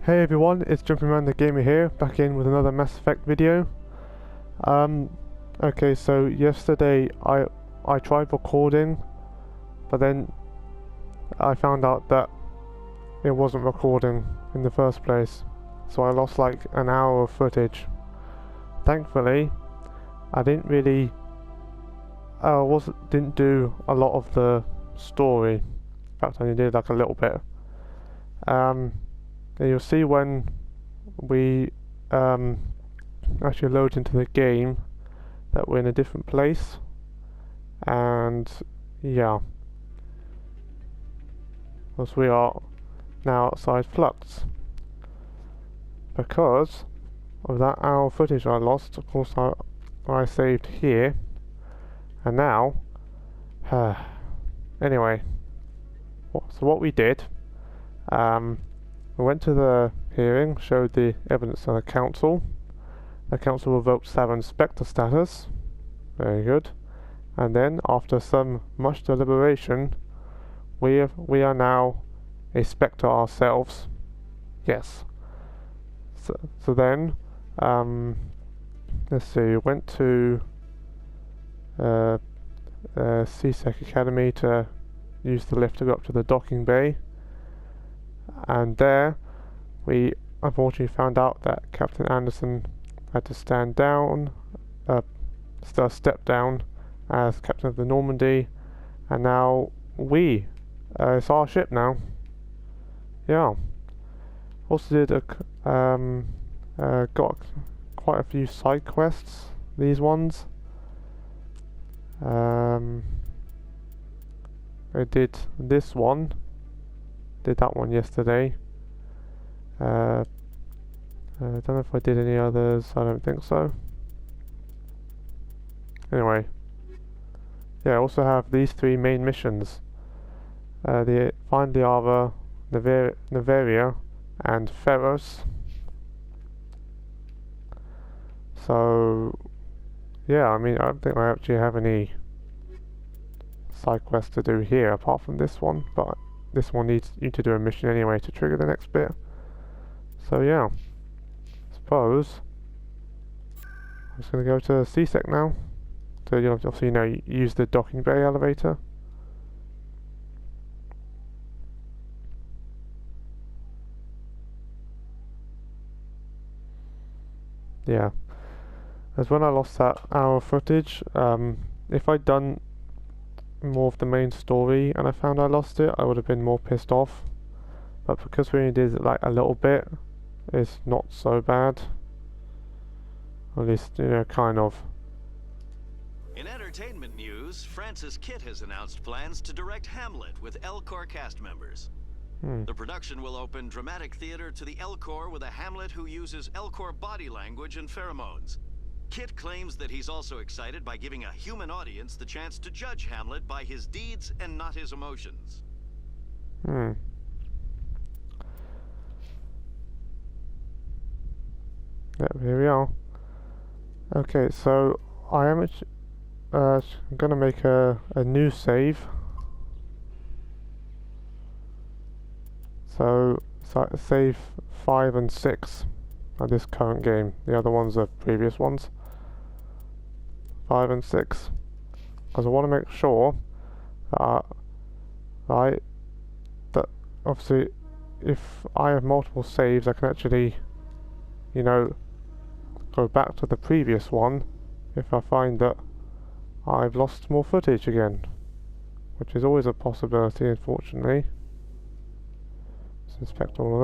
Hey everyone, it's Jumping Around the Gamer here, back in with another Mass Effect video. Okay, so yesterday I tried recording, but then I found out that it wasn't recording in the first place, so I lost like an hour of footage. Thankfully, I didn't really, didn't do a lot of the story. In fact, I only did like a little bit. And you'll see when we actually load into the game that we're in a different place, and yeah, because we are now outside Flux. Because of that hour footage I lost, of course I saved here, and now anyway, so what we did, we went to the hearing, showed the evidence to the council. The council revoked Savin's Spectre status. Very good. And then, after some much deliberation, we are now a Spectre ourselves. Yes. So then, let's see, we went to CSEC Academy to use the lift to go up to the docking bay. And there, we unfortunately found out that Captain Anderson had to stand down, step down as Captain of the Normandy, and now it's our ship now. Yeah. Also did got quite a few side quests. These ones. I did this one. Did that one yesterday. I don't know if I did any others. I don't think so. Anyway, yeah, I also have these three main missions: Find the Arbor, Neveria, and Ferros. So, yeah, I mean, I don't think I actually have any side quests to do here apart from this one, but this one needs you to do a mission anyway to trigger the next bit. So yeah, I suppose I'm just going to go to CSEC now. So obviously use the docking bay elevator. Yeah, as when I lost that hour of footage, if I'd done more of the main story and I found I lost it, I would have been more pissed off. But because we only did like a little bit, it's not so bad. Or at least, kind of. In entertainment news, Francis Kitt has announced plans to direct Hamlet with Elcor cast members. The production will open dramatic theater to the Elcor with a Hamlet who uses Elcor body language and pheromones. Kitt claims that he's also excited by giving a human audience the chance to judge Hamlet by his deeds and not his emotions. Yeah, here we are. Okay, so I am going to make a new save. So save 5 and 6 are this current game. The other ones are previous ones. 5 and 6, because I want to make sure that that obviously if I have multiple saves, I can actually, go back to the previous one if I find that I've lost more footage again, which is always a possibility, unfortunately. Let's inspect all of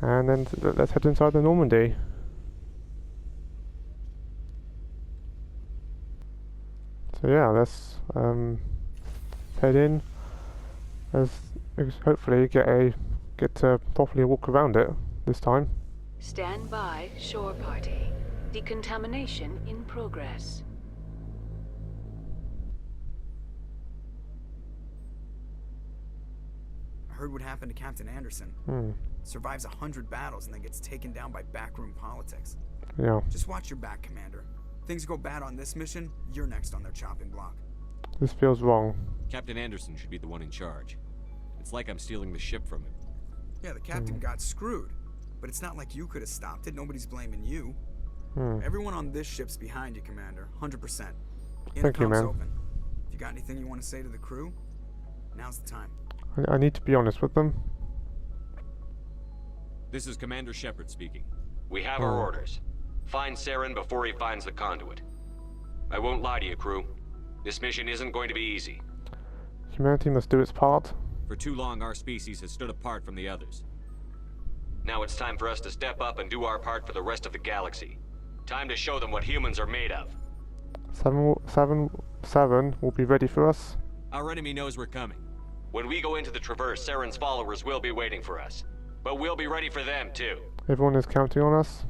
that, and then let's head inside the Normandy. So yeah, let's head in. Let's hopefully get to properly walk around it this time. Stand by, shore party. Decontamination in progress. I heard what happened to Captain Anderson. Survives 100 battles and then gets taken down by backroom politics. Yeah. Just watch your back, Commander. Things go bad on this mission, you're next on their chopping block. This feels wrong. Captain Anderson should be the one in charge. It's like I'm stealing the ship from him. Yeah, the captain got screwed. But it's not like you could have stopped it. Nobody's blaming you. Hmm. Everyone on this ship's behind you, Commander. 100%. Thank you, man. Open. If you got anything you want to say to the crew, now's the time. I need to be honest with them. This is Commander Shepard speaking. We have our orders. Find Saren before he finds the conduit. I won't lie to you, crew. This mission isn't going to be easy. Humanity must do its part. For too long, our species has stood apart from the others. Now it's time for us to step up and do our part for the rest of the galaxy. Time to show them what humans are made of. Seven will be ready for us. Our enemy knows we're coming. When we go into the Traverse, Saren's followers will be waiting for us. But we'll be ready for them, too. Everyone is counting on us.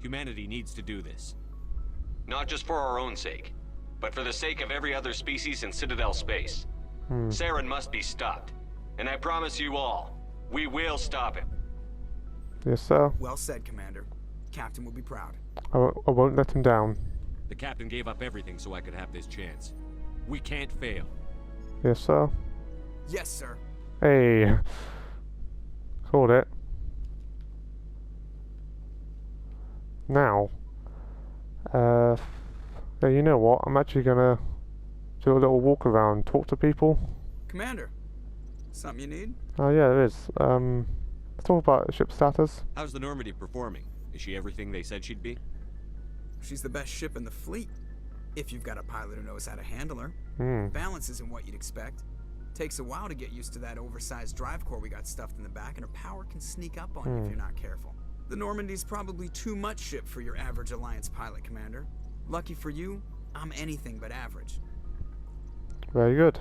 Humanity needs to do this. Not just for our own sake, but for the sake of every other species in Citadel space. Saren must be stopped. And I promise you all, we will stop him. Yes, sir. Well said, Commander. Captain will be proud. I won't let him down. The captain gave up everything so I could have this chance. We can't fail. Yes, sir. Yes, sir. Hey. Called it. Now. Yeah, you know what? I'm actually gonna do a little walk around, talk to people. Commander, something you need? Oh yeah, there is. Let's talk about ship status. How's the Normandy performing? Is she everything they said she'd be? She's the best ship in the fleet. If you've got a pilot who knows how to handle her. Balance isn't what you'd expect. Takes a while to get used to that oversized drive core we got stuffed in the back, and her power can sneak up on you if you're not careful. The Normandy's probably too much ship for your average Alliance pilot, Commander. Lucky for you, I'm anything but average. Very good.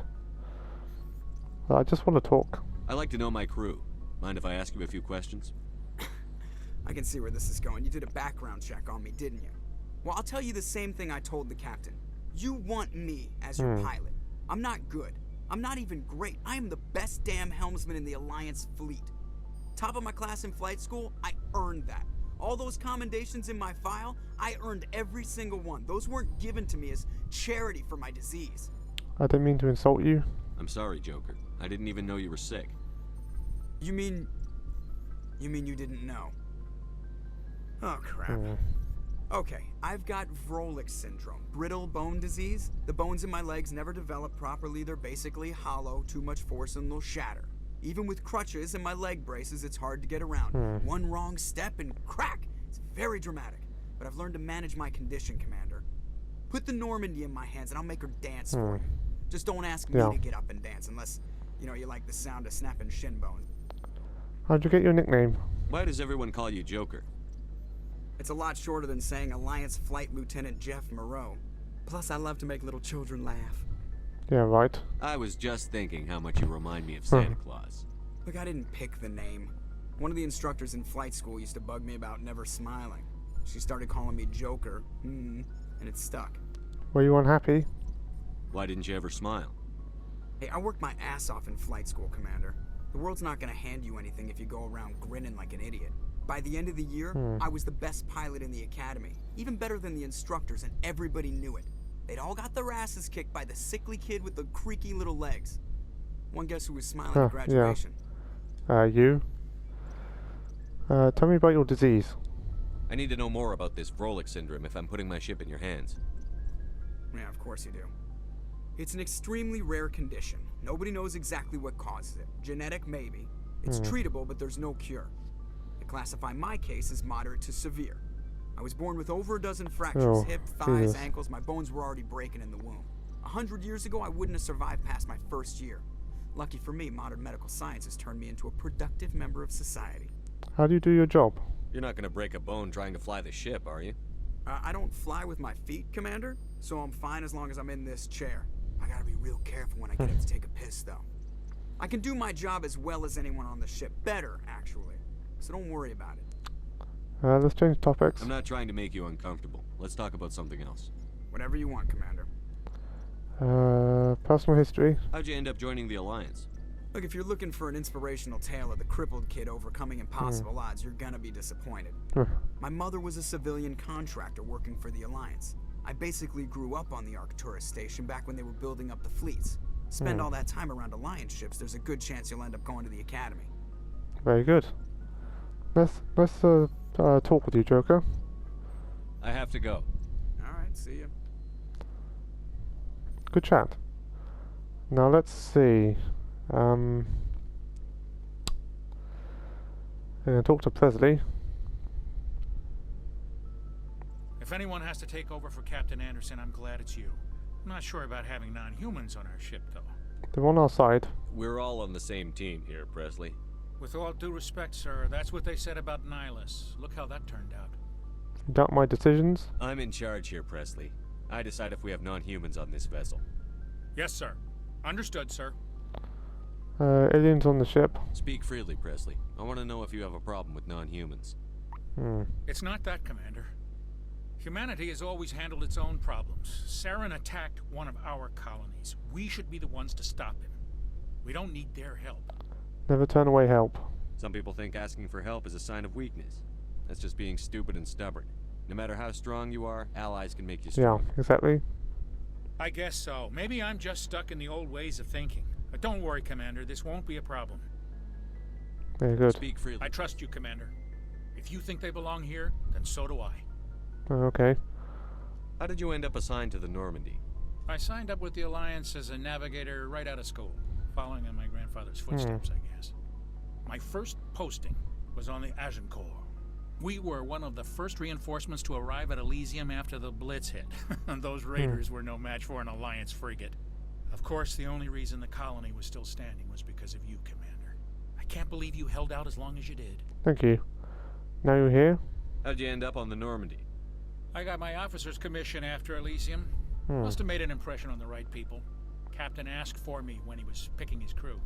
Well, I just want to talk. I like to know my crew. Mind if I ask you a few questions? I can see where this is going. You did a background check on me, didn't you? Well, I'll tell you the same thing I told the captain. You want me as your pilot. I'm not good. I'm not even great. I am the best damn helmsman in the Alliance fleet. Top of my class in flight school, I earned that. All those commendations in my file, I earned every single one. Those weren't given to me as charity for my disease. I didn't mean to insult you. I'm sorry, Joker. I didn't even know you were sick. You mean you didn't know? Oh, crap. Okay, I've got Vrolik syndrome, brittle bone disease. The bones in my legs never develop properly. They're basically hollow, too much force and they'll shatter. Even with crutches and my leg braces, it's hard to get around. One wrong step and crack! It's very dramatic. But I've learned to manage my condition, Commander. Put the Normandy in my hands and I'll make her dance for you. Just don't ask me to get up and dance unless, you know, you like the sound of snapping shin bones. How'd you get your nickname? Why does everyone call you Joker? It's a lot shorter than saying Alliance Flight Lieutenant Jeff Moreau. Plus, I love to make little children laugh. Yeah, right. I was just thinking how much you remind me of Santa Claus. Look, I didn't pick the name. One of the instructors in flight school used to bug me about never smiling. She started calling me Joker, and it stuck. Were you unhappy? Why didn't you ever smile? Hey, I worked my ass off in flight school, Commander. The world's not gonna hand you anything if you go around grinning like an idiot. By the end of the year, I was the best pilot in the academy, even better than the instructors, and everybody knew it. They'd all got their asses kicked by the sickly kid with the creaky little legs. One guess who was smiling at graduation? You. Tell me about your disease. I need to know more about this Vrolik syndrome if I'm putting my ship in your hands. Yeah, of course you do. It's an extremely rare condition. Nobody knows exactly what causes it. Genetic, maybe. It's treatable, but there's no cure. They classify my case as moderate to severe. I was born with over a dozen fractures, hip, thighs, ankles. My bones were already breaking in the womb. 100 years ago, I wouldn't have survived past my first year. Lucky for me, modern medical science has turned me into a productive member of society. How do you do your job? You're not gonna break a bone trying to fly the ship, are you? I don't fly with my feet, Commander, so I'm fine as long as I'm in this chair. I gotta be real careful when I get up to take a piss, though. I can do my job as well as anyone on the ship. Better, actually. So don't worry about it. Let's change topics. I'm not trying to make you uncomfortable. Let's talk about something else. Whatever you want, Commander. Personal history. How'd you end up joining the Alliance? Look, if you're looking for an inspirational tale of the crippled kid overcoming impossible odds, you're gonna be disappointed. My mother was a civilian contractor working for the Alliance. I basically grew up on the Arcturus station back when they were building up the fleets. Spend all that time around Alliance ships, there's a good chance you'll end up going to the Academy. Very good. Let's talk with you, Joker. I have to go. Alright, see ya. Good chat. Now let's see. I'm gonna talk to Presley. If anyone has to take over for Captain Anderson, I'm glad it's you. I'm not sure about having non-humans on our ship, though. They're on our side. We're all on the same team here, Presley. With all due respect, sir, that's what they said about Nihilus. Look how that turned out. You doubt my decisions? I'm in charge here, Presley. I decide if we have non-humans on this vessel. Yes, sir. Understood, sir. Aliens on the ship. Speak freely, Presley. I want to know if you have a problem with non-humans. It's not that, Commander. Humanity has always handled its own problems. Saren attacked one of our colonies. We should be the ones to stop him. We don't need their help. Never turn away help. Some people think asking for help is a sign of weakness. That's just being stupid and stubborn. No matter how strong you are, allies can make you stronger. Yeah, exactly. I guess so. Maybe I'm just stuck in the old ways of thinking. But don't worry, Commander. This won't be a problem. Very good. Speak freely. I trust you, Commander. If you think they belong here, then so do I. Okay. How did you end up assigned to the Normandy? I signed up with the Alliance as a navigator right out of school, following in my grandfather's footsteps, I guess. My first posting was on the Agincourt. We were one of the first reinforcements to arrive at Elysium after the Blitz hit. Those raiders were no match for an Alliance frigate. Of course, the only reason the colony was still standing was because of you, Commander. I can't believe you held out as long as you did. Thank you. Now you're here? How'd you end up on the Normandy? I got my officer's commission after Elysium. Must have made an impression on the right people. Captain asked for me when he was picking his crew.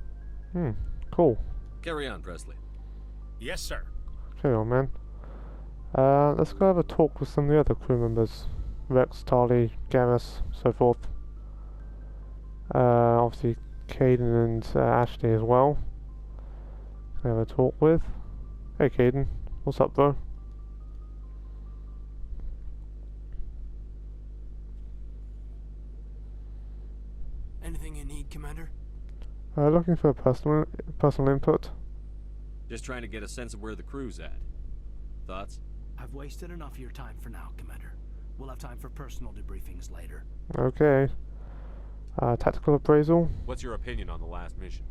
Cool. Carry on, Presley. Yes, sir. Carry on, man. Let's go have a talk with some of the other crew members. Rex, Tarly, Garrus, so forth. Obviously Caden and Ashley as well. Can I have a talk with? Hey Caden, what's up bro? Anything you need, Commander? Looking for personal input. Just trying to get a sense of where the crew's at. Thoughts? I've wasted enough of your time for now, Commander. We'll have time for personal debriefings later. Okay. Tactical appraisal. What's your opinion on the last mission?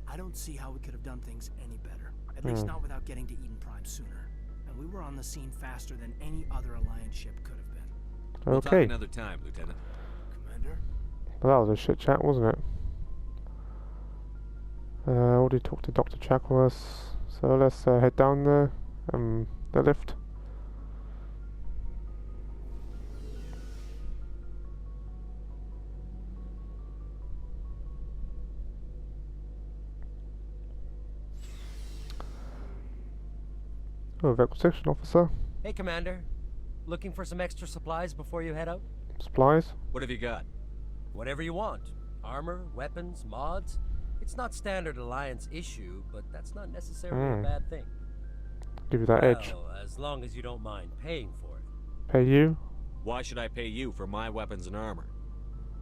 I don't see how we could have done things any better. At least not without getting to Eden Prime sooner. And we were on the scene faster than any other Alliance ship could have been. We'll talk Okay. another time, Lieutenant. Commander? Well, that was a shit chat, wasn't it? Already talked to Dr. Chakwas, so let's head down the lift. Oh, requisition officer. Hey, Commander. Looking for some extra supplies before you head out? Supplies? What have you got? Whatever you want. Armor, weapons, mods. It's not standard Alliance issue, but that's not necessarily a bad thing. Give you that edge. Well, as long as you don't mind paying for it. Pay you? Why should I pay you for my weapons and armor?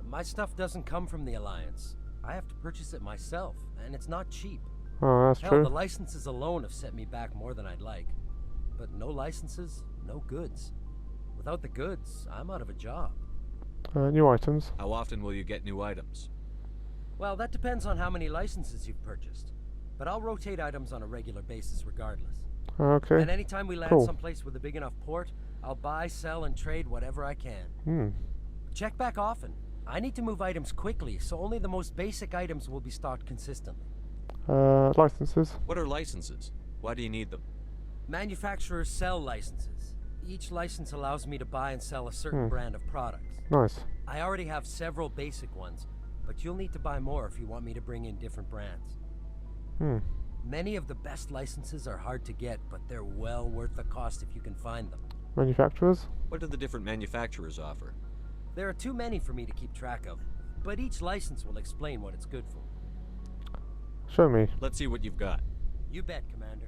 My stuff doesn't come from the Alliance. I have to purchase it myself, and it's not cheap. Oh, that's Hell, true. the licenses alone have set me back more than I'd like. But no licenses, no goods. Without the goods, I'm out of a job. New items. How often will you get new items? Well, that depends on how many licenses you've purchased. But I'll rotate items on a regular basis regardless. Okay. And anytime we land Cool. someplace with a big enough port, I'll buy, sell, and trade whatever I can. Check back often. I need to move items quickly, so only the most basic items will be stocked consistently. Licenses. What are licenses? Why do you need them? Manufacturers sell licenses. Each license allows me to buy and sell a certain brand of products. Nice. I already have several basic ones, but you'll need to buy more if you want me to bring in different brands. Many of the best licenses are hard to get, but they're well worth the cost if you can find them. Manufacturers. What do the different manufacturers offer? There are too many for me to keep track of, but each license will explain what it's good for. Show me. Let's see what you've got. You bet, Commander.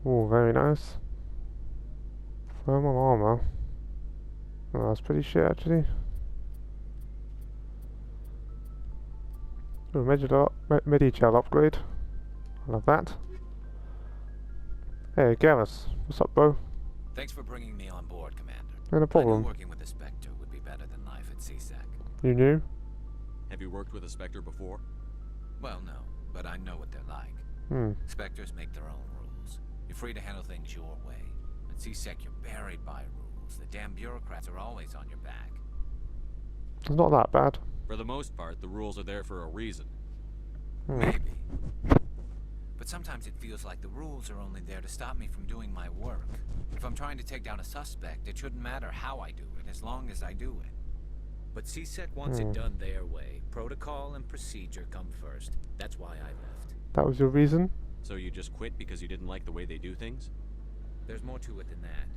Oh, very nice. Thermal armor. Oh, that's pretty shit, actually. Oh, Medi-gel upgrade. I love that. Hey, Garrus. What's up, bro? Thanks for bringing me on board, Commander. No I knew problem. working with the Spectre would be better than life at CSEC. You knew? Have you worked with a Spectre before? Well, no, but I know what they're like. Spectres make their own rules. You're free to handle things your way. At CSEC, you're buried by rules. The damn bureaucrats are always on your back. It's not that bad. For the most part, the rules are there for a reason. Maybe. But sometimes it feels like the rules are only there to stop me from doing my work. If I'm trying to take down a suspect, it shouldn't matter how I do it, as long as I do it. But CSEC wants it done their way. Protocol and procedure come first. That's why I left. That was your reason? So you just quit because you didn't like the way they do things? There's more to it than that.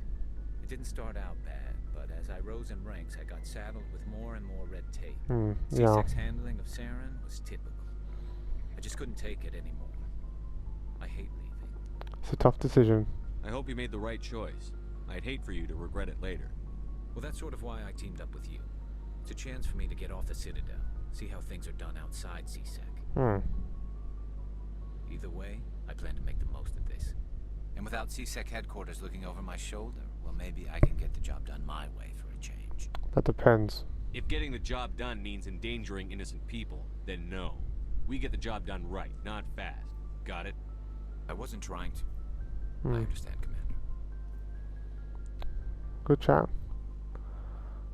It didn't start out bad, but as I rose in ranks, I got saddled with more and more red tape. Yeah. CSEC's handling of Saren was typical. I just couldn't take it anymore. I hate leaving. It's a tough decision. I hope you made the right choice. I'd hate for you to regret it later. Well, that's sort of why I teamed up with you. It's a chance for me to get off the Citadel, see how things are done outside CSEC. Either way, I plan to make the most of this. And without CSEC headquarters looking over my shoulder, well, maybe I can get the job done my way for a change. That depends. If getting the job done means endangering innocent people, then no. We get the job done right, not fast. Got it? I wasn't trying to. I understand, Commander. Good chat.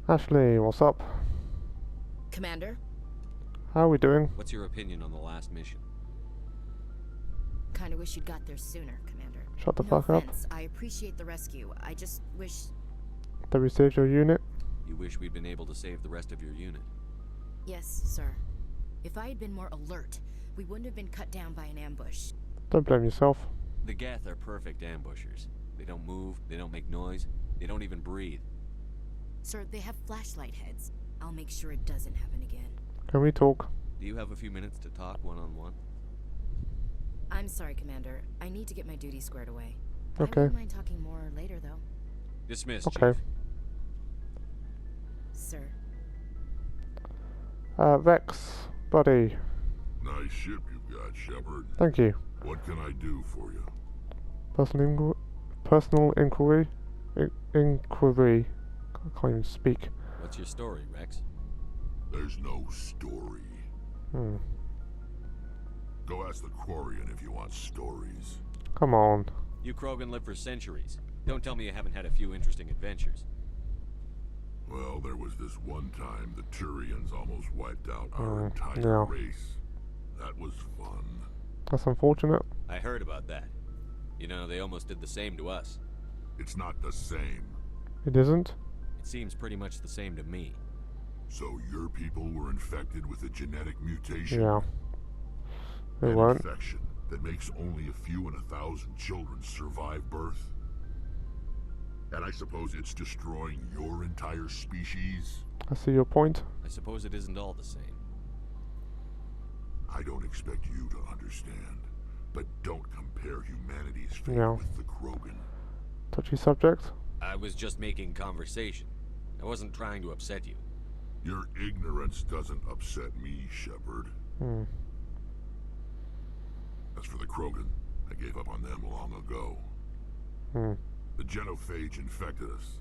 Ashley, what's up? Commander? How are we doing? What's your opinion on the last mission? Kinda wish you'd got there sooner, Commander. Shut the No fuck up. offense. I appreciate the rescue. I just wish... That we saved your unit? You wish we'd been able to save the rest of your unit. Yes, sir. If I had been more alert, we wouldn't have been cut down by an ambush. Don't blame yourself. The Geth are perfect ambushers. They don't move, they don't make noise, they don't even breathe. Sir, they have flashlight heads. I'll make sure it doesn't happen again. Can we talk? Do you have a few minutes to talk one-on-one? I'm sorry, Commander. I need to get my duties squared away. Okay. I wouldn't mind talking more later, though. Dismissed, Okay. Chief. Sir. Rex, buddy. Nice ship you've got, Shepard. Thank you. What can I do for you? Personal inquiry? Inquiry. I can't even speak. What's your story, Rex? There's no story. Go ask the Quarian if you want stories. Come on. You Krogan live for centuries. Don't tell me you haven't had a few interesting adventures. Well, there was this one time the Turians almost wiped out our entire race. That was fun. That's unfortunate. I heard about that. You know, they almost did the same to us. It's not the same. It isn't? It seems pretty much the same to me. So your people were infected with a genetic mutation? Yeah. They An weren't. infection that makes only a few in 1,000 children survive birth? And I suppose it's destroying your entire species? I see your point. I suppose it isn't all the same. I don't expect you to understand, but don't compare humanity's fate Yeah. with the Krogan. Touchy subject. I was just making conversation. I wasn't trying to upset you. Your ignorance doesn't upset me, Shepard. As for the Krogan, I gave up on them long ago. The genophage infected us,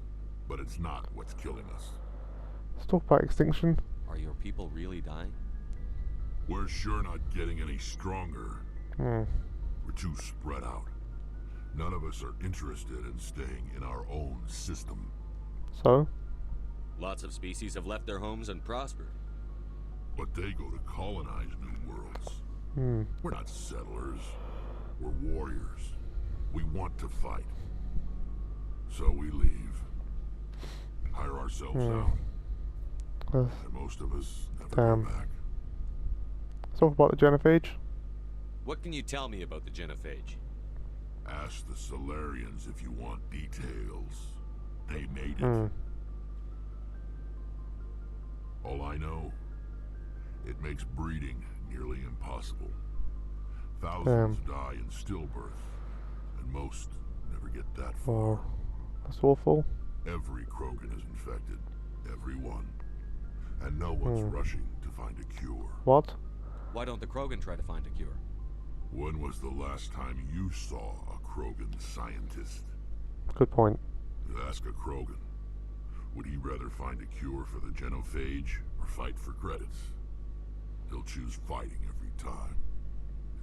but it's not what's killing us. Let's talk about extinction. Are your people really dying? We're sure not getting any stronger. We're too spread out. None of us are interested in staying in our own system. So? Lots of species have left their homes and prospered. But they go to colonize new worlds. We're not settlers. We're warriors. We want to fight. So we leave. Hire ourselves out. And most of us never come back. Let's talk about the genophage. What can you tell me about the genophage? Ask the Solarians if you want details. They made it. All I know, it makes breeding nearly impossible. Thousands die in stillbirth, and most never get that far. That's awful. Every Krogan is infected. Every one. And no one's rushing to find a cure. What? Why don't the Krogan try to find a cure? When was the last time you saw a Krogan scientist? Good point. Ask a Krogan. Would he rather find a cure for the genophage or fight for credits? He'll choose fighting every time.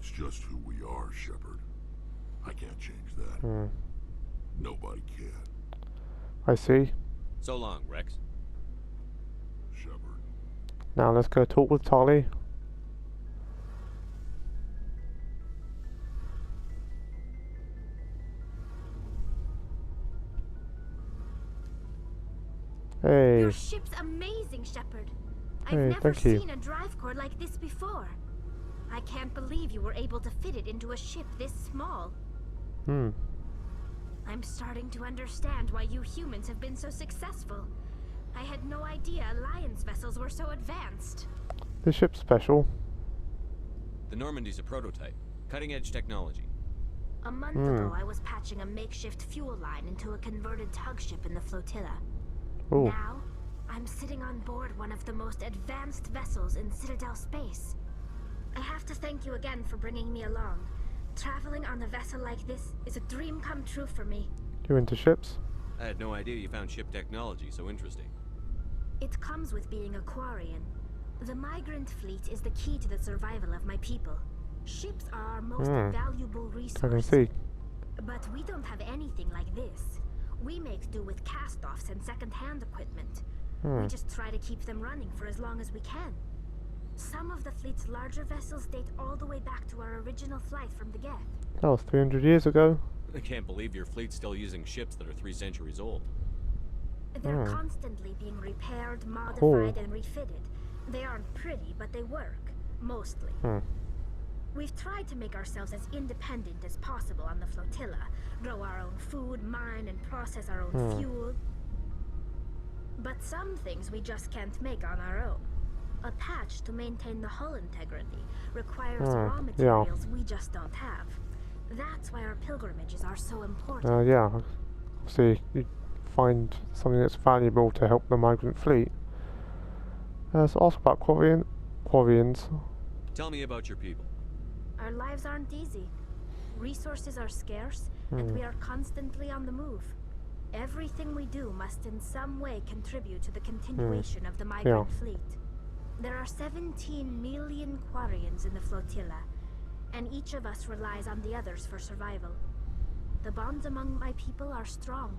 It's just who we are, Shepard. I can't change that. Nobody can. I see. So long, Rex. Shepard. Now let's go talk with Tali. Hey. Your ship's amazing, Shepard. I've Hey, never thank you. seen a drive core like this before. I can't believe you were able to fit it into a ship this small. I'm starting to understand why you humans have been so successful. I had no idea Alliance vessels were so advanced. This ship's special. The Normandy's a prototype. Cutting-edge technology. A month ago, I was patching a makeshift fuel line into a converted tug ship in the flotilla. Ooh. Now, I'm sitting on board one of the most advanced vessels in Citadel space. I have to thank you again for bringing me along. Traveling on a vessel like this is a dream come true for me. You into ships? I had no idea you found ship technology so interesting. It comes with being a Quarian. The migrant fleet is the key to the survival of my people. Ships are our most valuable resource. I can see. But we don't have anything like this. We make do with cast-offs and second-hand equipment. We just try to keep them running for as long as we can. Some of the fleet's larger vessels date all the way back to our original flight from the Geth. That was 300 years ago. I can't believe your fleet's still using ships that are 3 centuries old. They're constantly being repaired, modified, and refitted. They aren't pretty, but they work. Mostly. We've tried to make ourselves as independent as possible on the flotilla. Grow our own food, mine, and process our own fuel. But some things we just can't make on our own. A patch to maintain the hull integrity requires raw materials we just don't have. That's why our pilgrimages are so important. Yeah. See, you find something that's valuable to help the migrant fleet. So ask about Quarians. Tell me about your people. Our lives aren't easy. Resources are scarce, and we are constantly on the move. Everything we do must in some way contribute to the continuation of the migrant fleet. There are 17 million Quarians in the flotilla, and each of us relies on the others for survival. The bonds among my people are strong.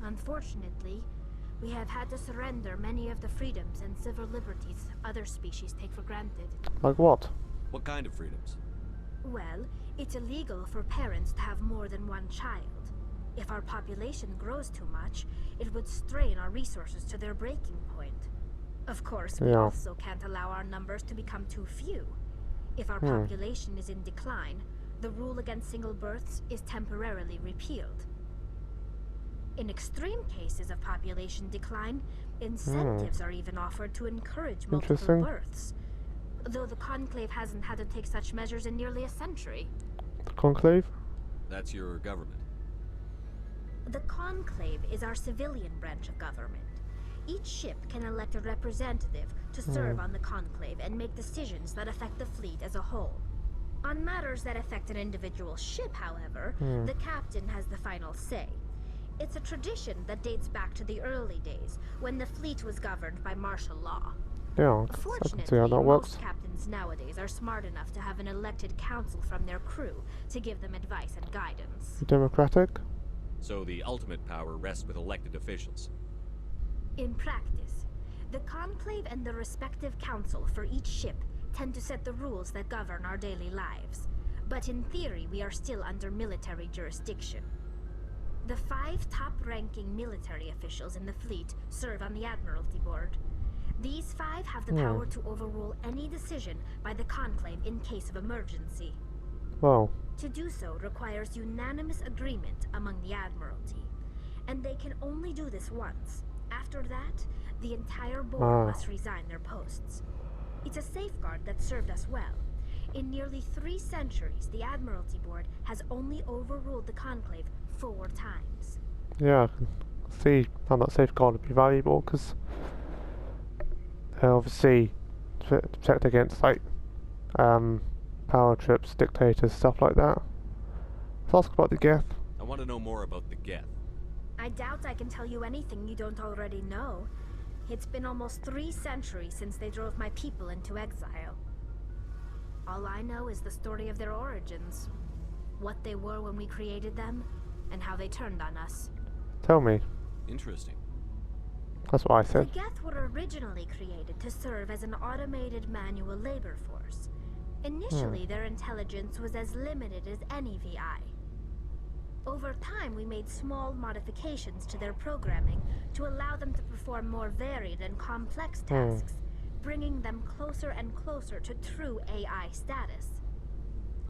Unfortunately, we have had to surrender many of the freedoms and civil liberties other species take for granted. Like what? What kind of freedoms? Well, it's illegal for parents to have more than one child. If our population grows too much, it would strain our resources to their breaking point. Of course, we also can't allow our numbers to become too few. If our population is in decline, the rule against single births is temporarily repealed. In extreme cases of population decline, incentives are even offered to encourage multiple births. Though the Conclave hasn't had to take such measures in nearly a century. The Conclave? That's your government. The Conclave is our civilian branch of government. Each ship can elect a representative to serve on the Conclave and make decisions that affect the fleet as a whole. On matters that affect an individual ship, however, the captain has the final say. It's a tradition that dates back to the early days, when the fleet was governed by martial law. Yeah, I can see how that works. Most captains nowadays are smart enough to have an elected council from their crew to give them advice and guidance. Democratic? So the ultimate power rests with elected officials. In practice, the Conclave and the respective council for each ship tend to set the rules that govern our daily lives. But in theory, we are still under military jurisdiction. The 5 top-ranking military officials in the fleet serve on the Admiralty Board. These 5 have the power to overrule any decision by the Conclave in case of emergency. Wow. To do so requires unanimous agreement among the Admiralty, and they can only do this once. After that, the entire board must resign their posts. It's a safeguard that served us well. In nearly 3 centuries, the Admiralty Board has only overruled the Conclave 4 times. Yeah, I can see how that safeguard would be valuable, because obviously to protect against like power trips, dictators, stuff like that. Let's ask about the Geth. I want to know more about the Geth. I doubt I can tell you anything you don't already know. It's been almost 3 centuries since they drove my people into exile. All I know is the story of their origins. What they were when we created them, and how they turned on us. Tell me. Interesting. That's what I said. The Geth were originally created to serve as an automated manual labor force. Initially, their intelligence was as limited as any VI. Over time, we made small modifications to their programming to allow them to perform more varied and complex tasks, bringing them closer and closer to true AI status.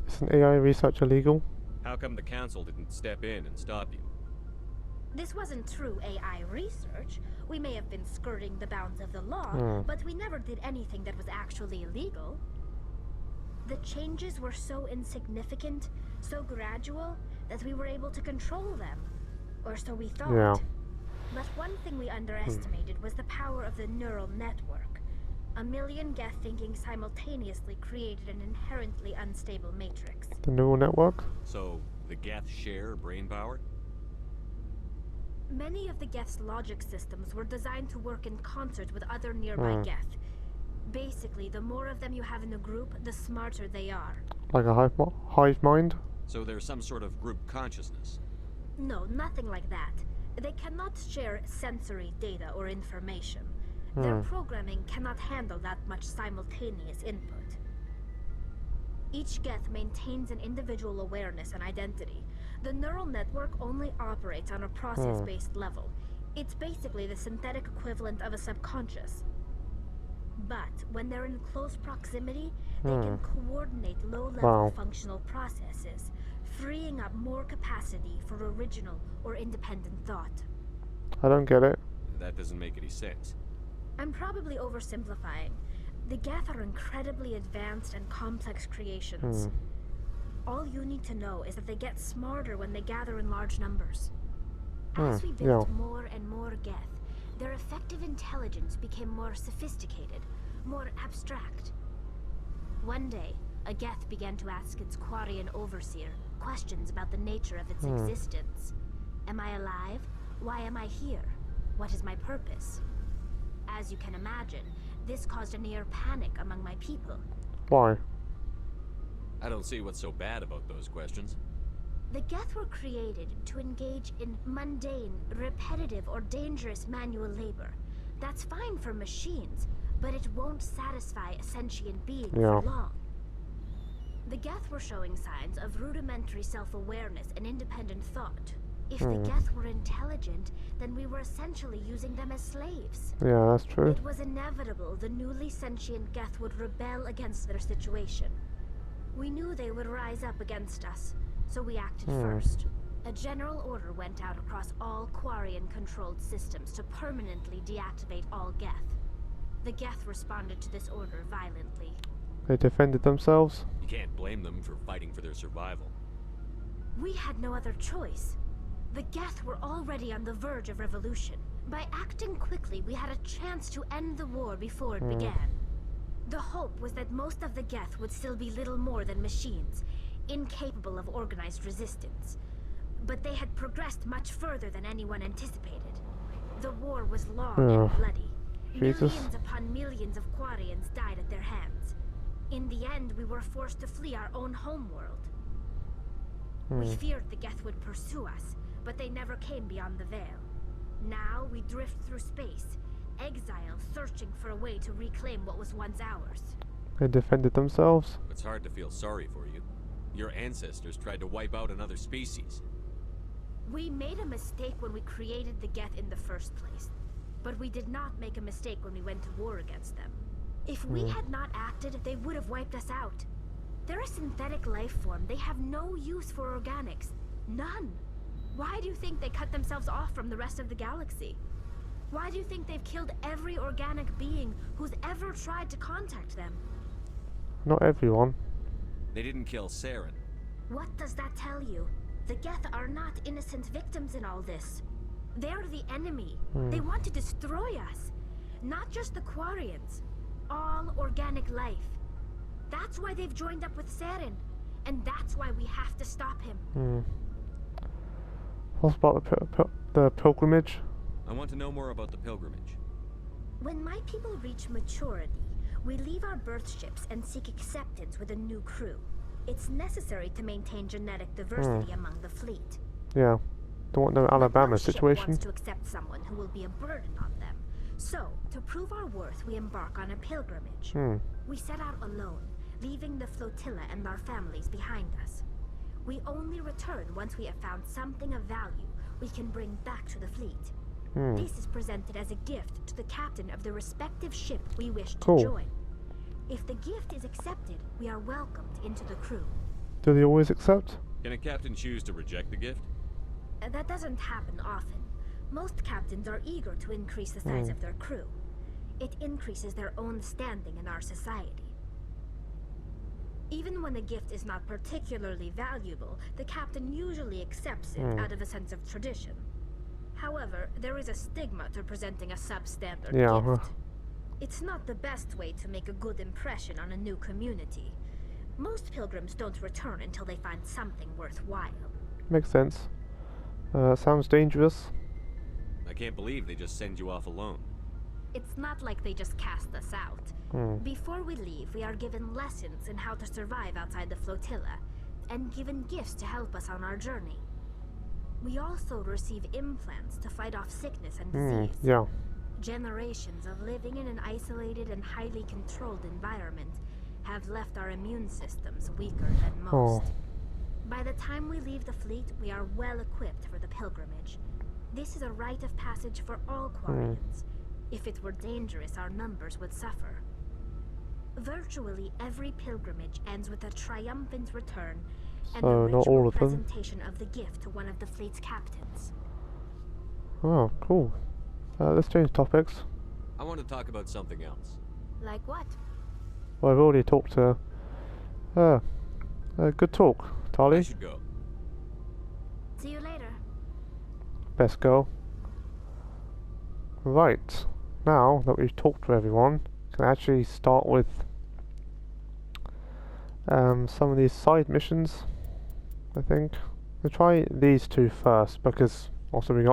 Isn't AI research illegal? How come the Council didn't step in and stop you? This wasn't true AI research. We may have been skirting the bounds of the law, but we never did anything that was actually illegal. The changes were so insignificant, so gradual, that we were able to control them. Or so we thought. Yeah. But one thing we underestimated was the power of the neural network. A million Geth thinking simultaneously created an inherently unstable matrix. The neural network? So, the Geth share brain power? Many of the Geth's logic systems were designed to work in concert with other nearby Geth. Basically, the more of them you have in a group, the smarter they are. Like a hive mind? So there's some sort of group consciousness? No, nothing like that. They cannot share sensory data or information. Their programming cannot handle that much simultaneous input. Each Geth maintains an individual awareness and identity. The neural network only operates on a process-based level. It's basically the synthetic equivalent of a subconscious. But when they're in close proximity, they can coordinate low-level functional processes, freeing up more capacity for original or independent thought. I don't get it. That doesn't make any sense. I'm probably oversimplifying. The Geth are incredibly advanced and complex creations. All you need to know is that they get smarter when they gather in large numbers. As we built more and more Geth, their effective intelligence became more sophisticated, more abstract. One day, a Geth began to ask its Quarian overseer questions about the nature of its existence. Am I alive? Why am I here? What is my purpose? As you can imagine, this caused a near panic among my people. Why? I don't see what's so bad about those questions. The Geth were created to engage in mundane, repetitive, or dangerous manual labor. That's fine for machines, but it won't satisfy a sentient being for long. The Geth were showing signs of rudimentary self-awareness and independent thought. If the Geth were intelligent, then we were essentially using them as slaves. Yeah, that's true. It was inevitable the newly sentient Geth would rebel against their situation. We knew they would rise up against us, so we acted first. A general order went out across all Quarian-controlled systems to permanently deactivate all Geth. The Geth responded to this order violently. They defended themselves? You can't blame them for fighting for their survival. We had no other choice. The Geth were already on the verge of revolution. By acting quickly, we had a chance to end the war before it began. The hope was that most of the Geth would still be little more than machines, incapable of organized resistance. But they had progressed much further than anyone anticipated. The war was long and bloody. Millions upon millions of Quarians died at their hands. In the end, we were forced to flee our own homeworld. We feared the Geth would pursue us, but they never came beyond the veil. Now we drift through space, exile, searching for a way to reclaim what was once ours. They defended themselves? It's hard to feel sorry for you. Your ancestors tried to wipe out another species. We made a mistake when we created the Geth in the first place. But we did not make a mistake when we went to war against them. If we had not acted, they would have wiped us out. They're a synthetic life form. They have no use for organics. None. Why do you think they cut themselves off from the rest of the galaxy? Why do you think they've killed every organic being who's ever tried to contact them? Not everyone. They didn't kill Saren. What does that tell you? The Geth are not innocent victims in all this. They're the enemy. They want to destroy us. Not just the Quarians. all organic life. That's why they've joined up with Saren, and that's why we have to stop him. What about the pilgrimage? I want to know more about the pilgrimage. When my people reach maturity, we leave our birth ships and seek acceptance with a new crew. It's necessary to maintain genetic diversity among the fleet. Yeah. Don't want no Alabama Ship situation. wants to accept someone who will be a burden on them. So, to prove our worth, we embark on a pilgrimage. We set out alone, leaving the flotilla and our families behind us. We only return once we have found something of value we can bring back to the fleet. This is presented as a gift to the captain of the respective ship we wish to join. If the gift is accepted, we are welcomed into the crew. Do they always accept? Can a captain choose to reject the gift? That doesn't happen often. Most captains are eager to increase the size of their crew. It increases their own standing in our society. Even when a gift is not particularly valuable, the captain usually accepts it out of a sense of tradition. However, there is a stigma to presenting a substandard gift. It's not the best way to make a good impression on a new community. Most pilgrims don't return until they find something worthwhile. Makes sense. Sounds dangerous. I can't believe they just send you off alone. It's not like they just cast us out. Before we leave, we are given lessons in how to survive outside the flotilla, and given gifts to help us on our journey. We also receive implants to fight off sickness and disease. Yeah. Generations of living in an isolated and highly controlled environment have left our immune systems weaker than most. By the time we leave the fleet, we are well equipped for the pilgrimage. This is a rite of passage for all Quarians. If it were dangerous, our numbers would suffer. Virtually every pilgrimage ends with a triumphant return and a ritual presentation of the gift to one of the fleet's captains. Oh, cool. Let's change topics. I want to talk about something else. Like what? Well, I've already talked to... good talk, Tali. I should go. See you later. Best go. Right. Now that we've talked to everyone, can actually start with some of these side missions, I think. We'll try these two first, because also we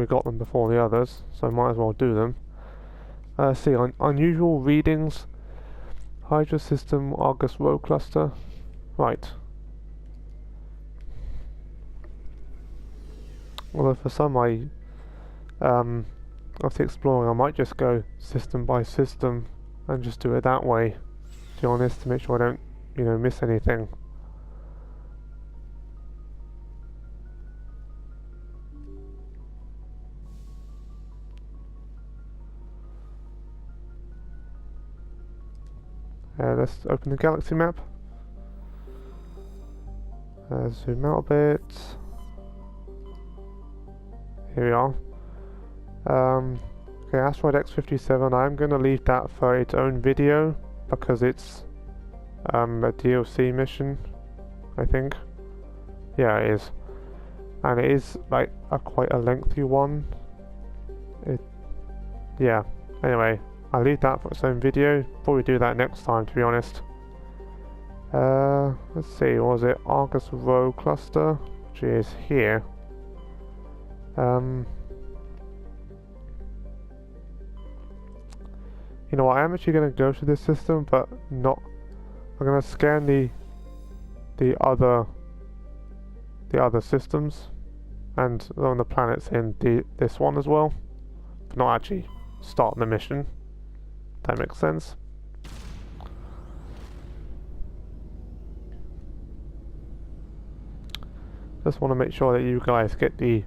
got them before the others, so I might as well do them. See, unusual readings, Hydra System, Argus Row Cluster. Right. Although for some of the exploring, I might just go system by system and just do it that way, to be honest, to make sure I don't, miss anything. Let's open the galaxy map. Zoom out a bit. Here we are. Okay, Asteroid X-57, I'm going to leave that for its own video, because it's a DLC mission, I think. Yeah, it is. And it is like quite a lengthy one. Yeah, anyway, I'll leave that for its own video. Probably do that next time, to be honest. Let's see, what was it? Argus Row Cluster, which is here. You know what, I am actually going to go to this system, but not... I'm going to scan the other systems, and on the planets in this one as well, but not actually start the mission. That makes sense. Just want to make sure that you guys get the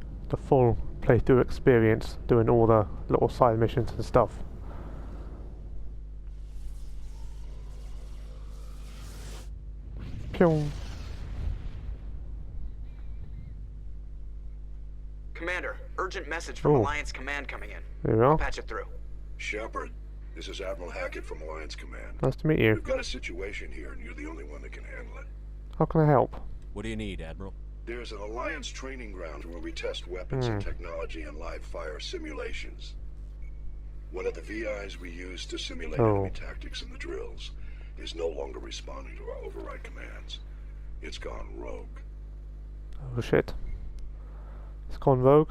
full playthrough experience, doing all the little side missions and stuff. Pew. Commander, urgent message from Alliance Command coming in. There we are. I'll patch it through. Shepard, this is Admiral Hackett from Alliance Command. Nice to meet you. We've got a situation here, and you're the only one that can handle it. How can I help? What do you need, Admiral? There's an Alliance training ground where we test weapons and technology in live fire simulations. One of the VIs we used to simulate enemy tactics in the drills is no longer responding to our override commands. It's gone rogue. Oh shit. It's gone rogue?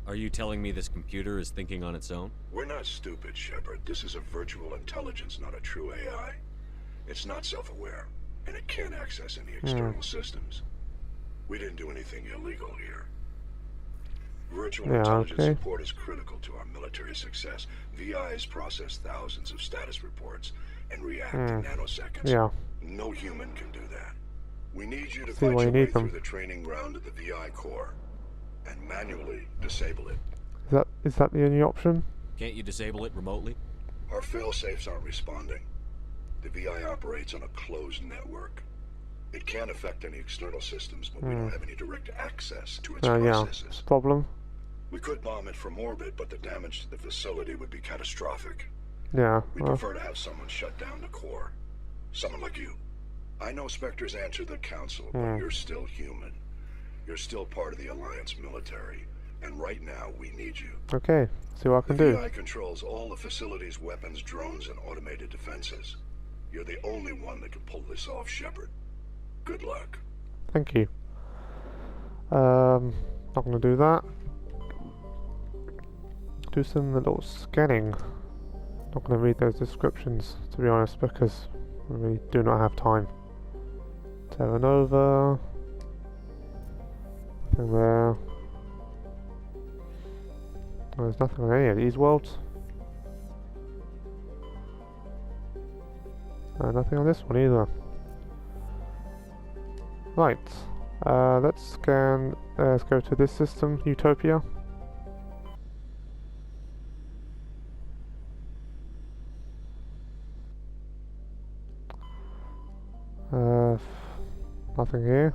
Are you telling me this computer is thinking on its own? We're not stupid, Shepard. This is a virtual intelligence, not a true AI. It's not self-aware, and it can't access any external systems. We didn't do anything illegal here. Virtual intelligence support is critical to our military success. VIs process thousands of status reports and react in nanoseconds. Yeah. No human can do that. We need you to fight your way through the training ground of the VI core and manually disable it. Is that the only option? Can't you disable it remotely? Our fail-safes aren't responding. The VI operates on a closed network. It can't affect any external systems, but we don't have any direct access to its processes. Yeah, problem. We could bomb it from orbit, but the damage to the facility would be catastrophic. Yeah. We prefer to have someone shut down the core. Someone like you. I know Spectre's answered the Council, but you're still human. You're still part of the Alliance military, and right now we need you. Okay, see what I can do. The VI controls all the facility's weapons, drones, and automated defenses. You're the only one that can pull this off, Shepard. Good luck. Thank you. Not gonna do that. Do some little scanning. Not gonna read those descriptions, to be honest, because we do not have time. Terra Nova. Nothing there. There's nothing on any of these worlds. Nothing on this one either. Right. Let's scan. Let's go to this system, Utopia. Nothing here.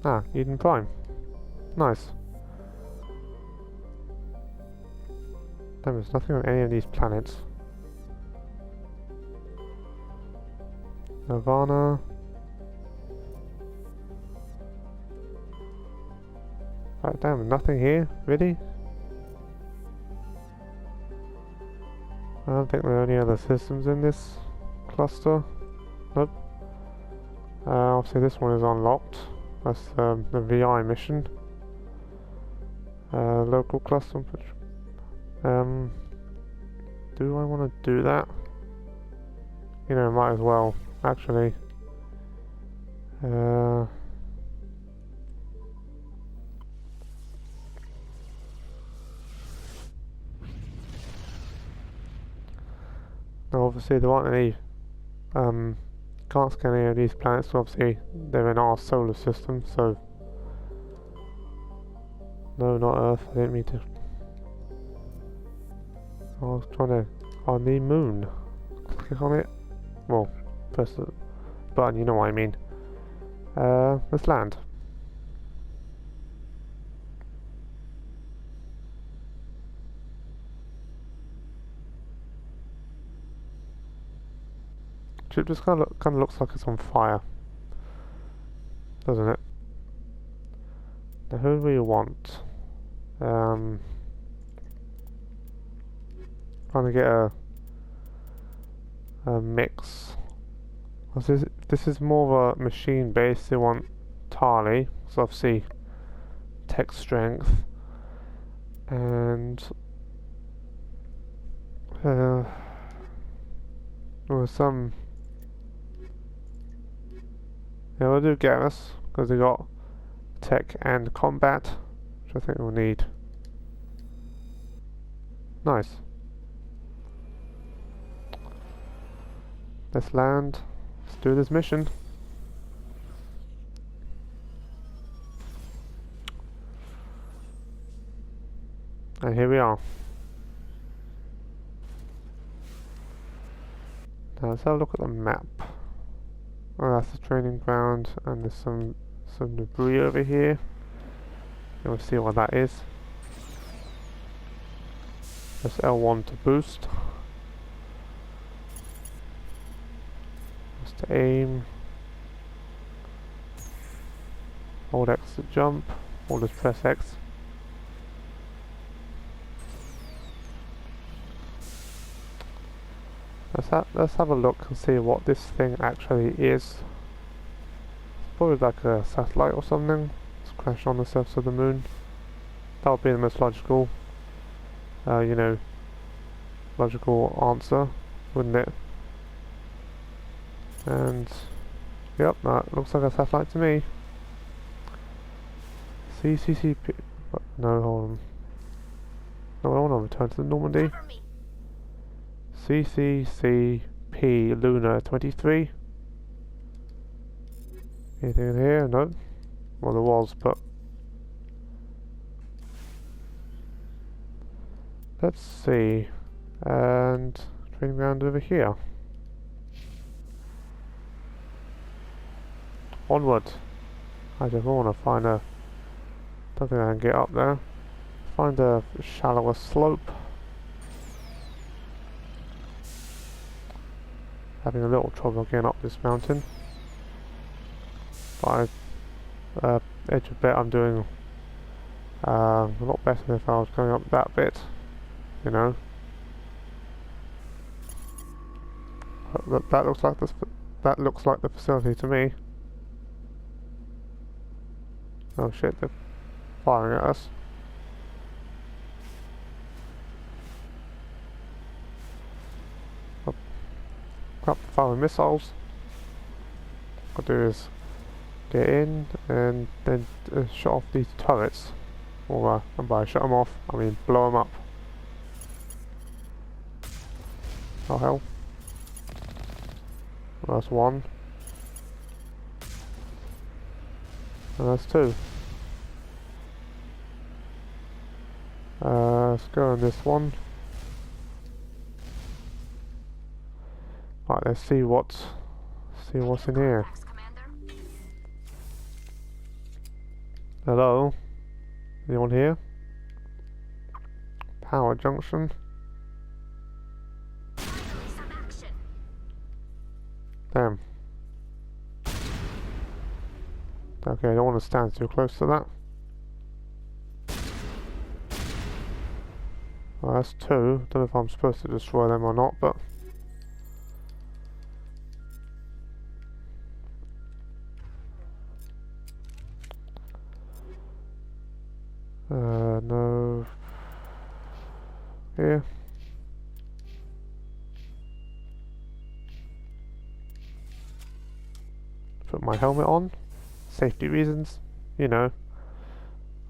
Ah, Eden Prime. Nice. There's nothing on any of these planets. Nirvana. Oh, damn, nothing here? Really? I don't think there are any other systems in this cluster. Nope. Obviously this one is unlocked. That's the VI mission. Local cluster. Do I want to do that? You know, might as well, actually. Now obviously there aren't any, can't scan any of these planets, so obviously they're in our solar system, so no, not Earth. I didn't mean to. I was trying to on the moon. Click on it. Well, press the button. You know what I mean. Let's land. Ship just kind of looks like it's on fire, doesn't it? Now, who do we want? Trying to get a mix. This is more of a machine base. They want Tali, so obviously tech strength, and there was some. Yeah, we'll do Garrus because they got tech and combat, which I think we'll need. Nice. Let's land. Let's do this mission. And here we are. Now let's have a look at the map. Oh, that's the training ground, and there's some debris over here. We'll see what that is. Press L1 to boost. Just to aim. Hold X to jump. Or just press X. Let's have a look and see what this thing actually is. Probably like a satellite or something. It's crashed on the surface of the moon. That would be the most logical, you know, logical answer, wouldn't it? And yep, that looks like a satellite to me. CCCP. No, hold on. No, I want to return to the Normandy. CCCP Luna 23. Anything in here? No. Well, there was, but let's see. And training ground over here. Onward. I just want to find a. Don't think I can get up there. Find a shallower slope. Having a little trouble getting up this mountain. But I edge of bet I'm doing a lot better than if I was going up that bit, you know. That looks like the facility to me. Oh shit, they're firing at us. Oh, crap, firing missiles. What I'll do is get in and then shut off these turrets. Or, and by shut them off, I mean blow them up. Oh hell. Well, that's one. And that's two. Let's go on this one. Right, let's see what's in here. Hello? Anyone here? Power junction. Damn. Okay, I don't want to stand too close to that. Well, that's two. Don't know if I'm supposed to destroy them or not, but no. Here. Put my helmet on. Safety reasons, you know.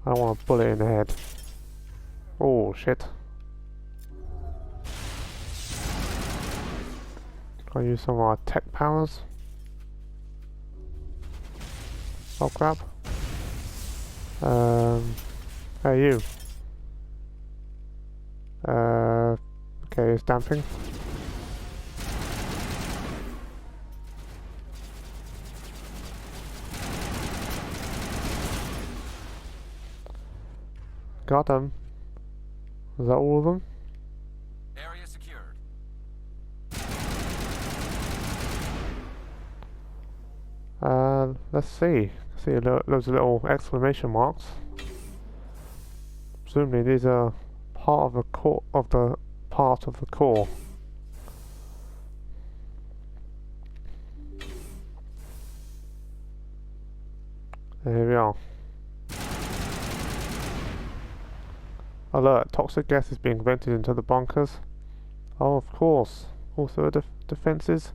I don't want a bullet in the head. Oh shit. Can I use some of our tech powers? Oh crap. Hey you. Okay, it's damping. Got them. Is that all of them? Area secured. Let's see. See loads of little exclamation marks. Presumably these are part of the core core. Here we are. Alert, toxic gas is being vented into the bunkers. Oh, of course. Also defences.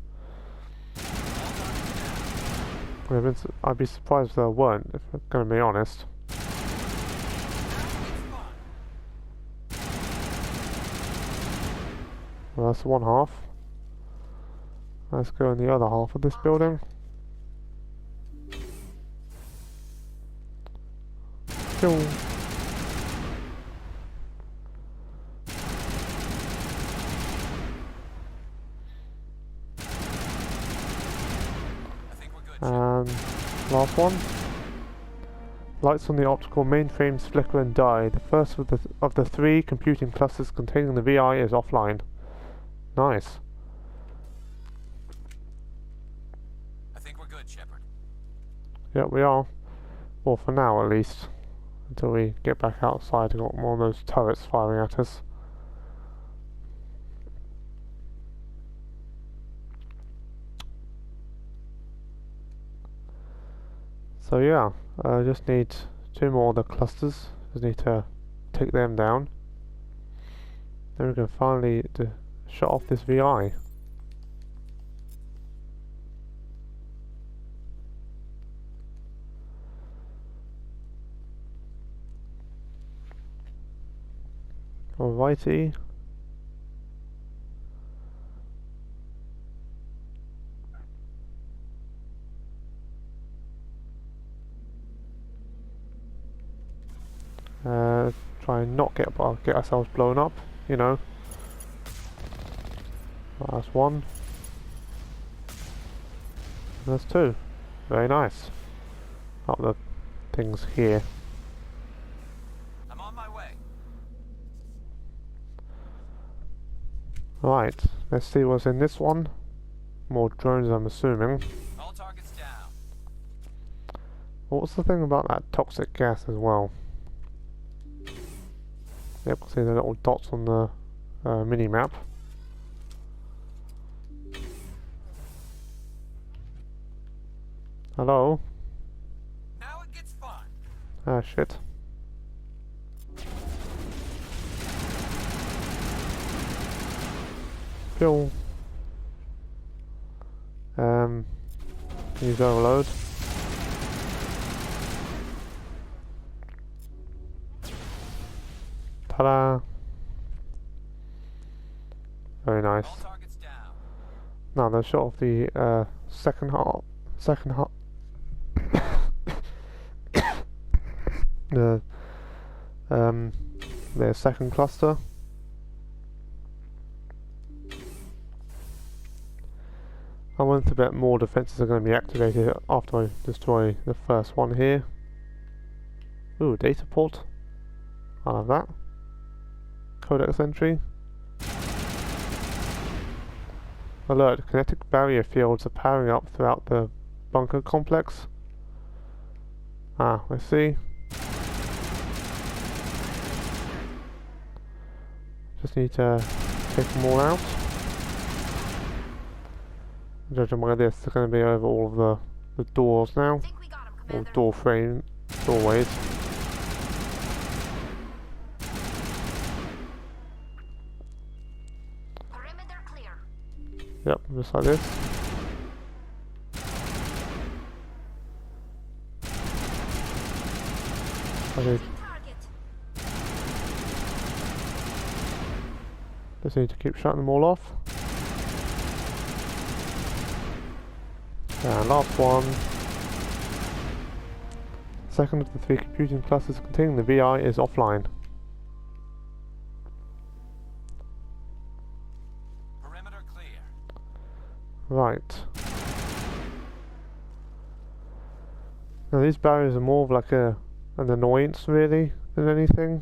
I'd be surprised if there weren't, if I'm going to be honest. Well, that's one half. Let's go in the other half of this building. Kill. And last one. Lights on the optical mainframes flicker and die. The first of the three computing clusters containing the VI is offline. Nice. I think we're good, Shepard. Yep, we are. Well, for now at least. Until we get back outside and got more of those turrets firing at us. So yeah, I just need 2 more of the clusters. Just need to take them down. Then we can finally shut off this VI. Alrighty. Try and not get ourselves blown up, you know. That's 1. That's 2. Very nice. Up the things here. I'm on my way. Right, let's see what's in this one. More drones, I'm assuming. All targets down. What's the thing about that toxic gas as well? Yep, see the little dots on the mini-map. Hello? Now it gets fun. Ah, shit. Fuel. Use overload. Ta-da! Very nice. Now the shot of the second half. The second cluster. I wonder if a bit more defences are going to be activated after I destroy the first one here. Ooh, data port. I'll have that. Codex entry. Alert, kinetic barrier fields are powering up throughout the bunker complex. Ah, I see. Just need to take them all out. Judging by this, they're going to be over all of the doors now. Or doorways. Yep, just like this. Okay. Just need to keep shutting them all off. And last one. Second of the 3 computing clusters containing the VI is offline. Perimeter clear. Right. Now these barriers are more of like an annoyance really than anything.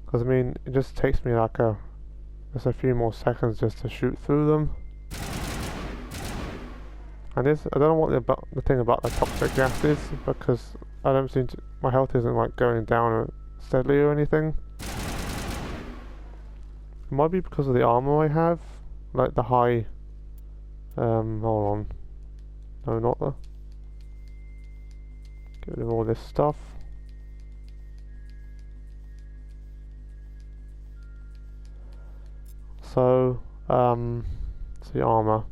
Because I mean, it just takes me like just a few more seconds just to shoot through them. And this, I don't know what the thing about the toxic gas is, because I don't seem to, my health isn't like going down steadily or anything. It might be because of the armor I have, like the high, hold on, no, not the, get rid of all this stuff. So, it's the armor.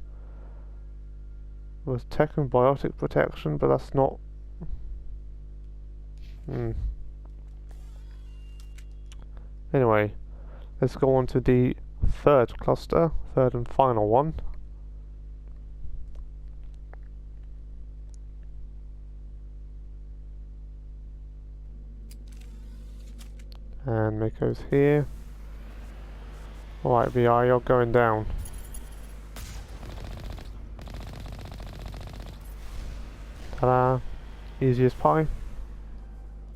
Was tech and biotic protection, but that's not. Anyway, let's go on to the third cluster, third and final one. And make those here. Alright, VI, you're going down. Ta-da! Easy as pie.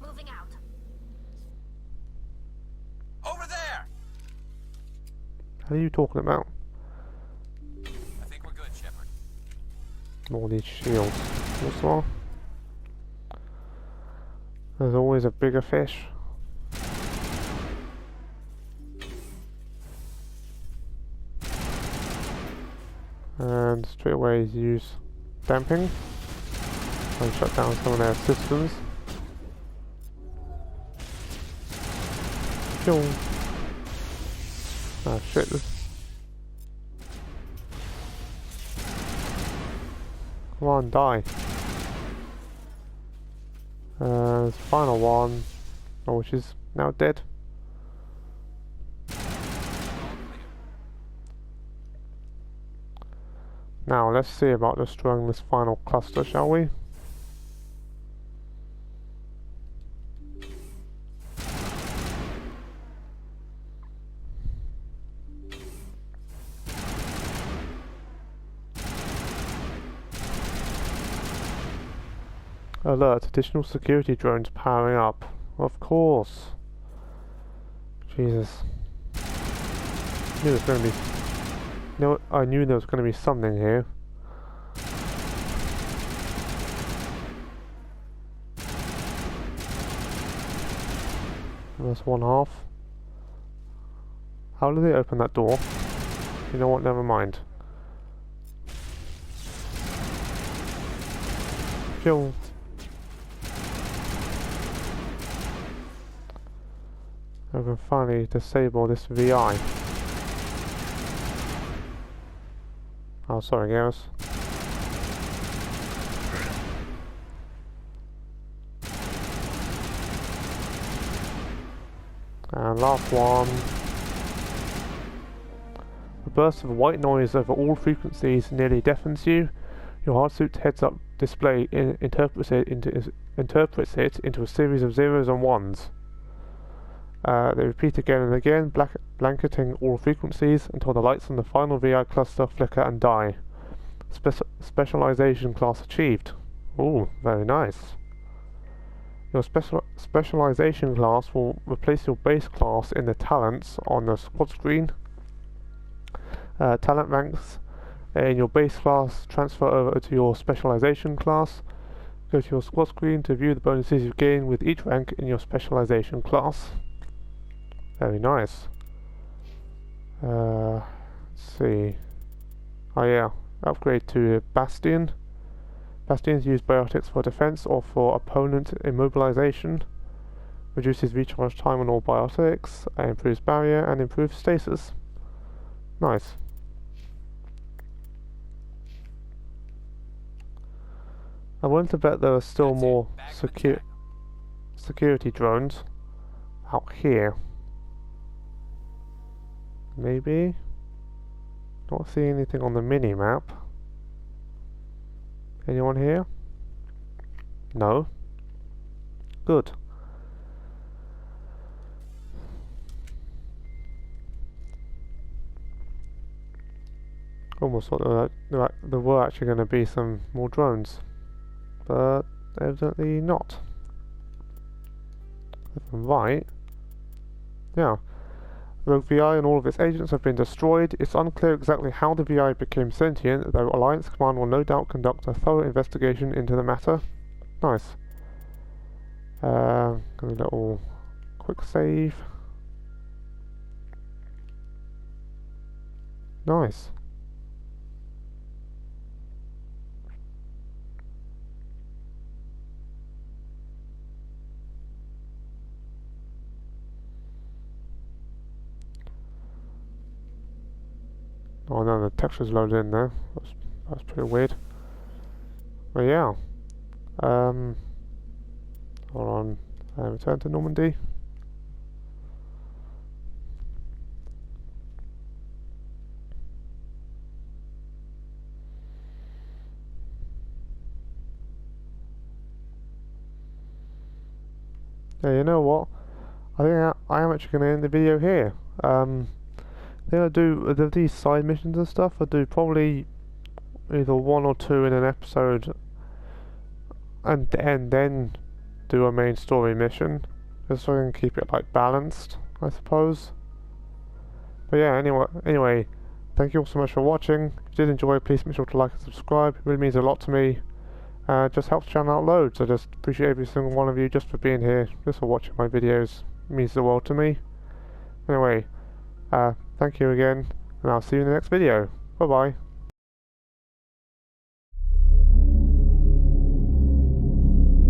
Moving out. Over there! What are you talking about? I think we're good, Shepard. All these shields. What's wrong? There's always a bigger fish. And straight away use damping. and shut down some of their systems. Phew. Oh shit. Come on, die. Final one, which is now dead. Now let's see about destroying this final cluster, shall we? Alert, additional security drones powering up. Of course. Jesus. I knew there was going to be... No, I knew there was going to be something here. That's one half. How did they open that door? You know what, never mind. Kill. I can finally disable this VI. Oh, sorry, guys. And last one. A burst of white noise over all frequencies nearly deafens you. Your hardsuit's heads-up display interprets it into a series of zeros and ones. They repeat again and again, blanketing all frequencies until the lights on the final VI cluster flicker and die. Specialization class achieved. Ooh, very nice. Your specialization class will replace your base class in the talents on the squad screen. Talent ranks in your base class transfer over to your specialization class. Go to your squad screen to view the bonuses you gain with each rank in your specialization class. Very nice. Let's see. Oh yeah, upgrade to Bastion. Bastions use biotics for defense or for opponent immobilization. Reduces recharge time on all biotics, improves barrier and improves stasis. Nice. I wanted to bet there are still more security drones out here. Maybe? Not seeing anything on the mini-map. Anyone here? No? Good. Almost thought there were actually going to be some more drones. But evidently not. If I'm right. Yeah. Rogue VI and all of its agents have been destroyed. It's unclear exactly how the VI became sentient, though Alliance Command will no doubt conduct a thorough investigation into the matter. Nice. Got a little quick save. Nice. Oh no, the texture's loaded in there. That's pretty weird. But yeah. Hold on. Return to Normandy. Yeah, you know what? I think I am actually going to end the video here. Then I do these side missions and stuff. I do probably either 1 or 2 in an episode, and then do a main story mission, just so I can keep it like balanced, I suppose. But yeah, anyway, thank you all so much for watching. If you did enjoy, please make sure to like and subscribe. It really means a lot to me. It just helps the channel out loads. I just appreciate every single one of you just for being here, just for watching my videos. It means the world to me. Anyway. Thank you again, and I'll see you in the next video. Bye bye.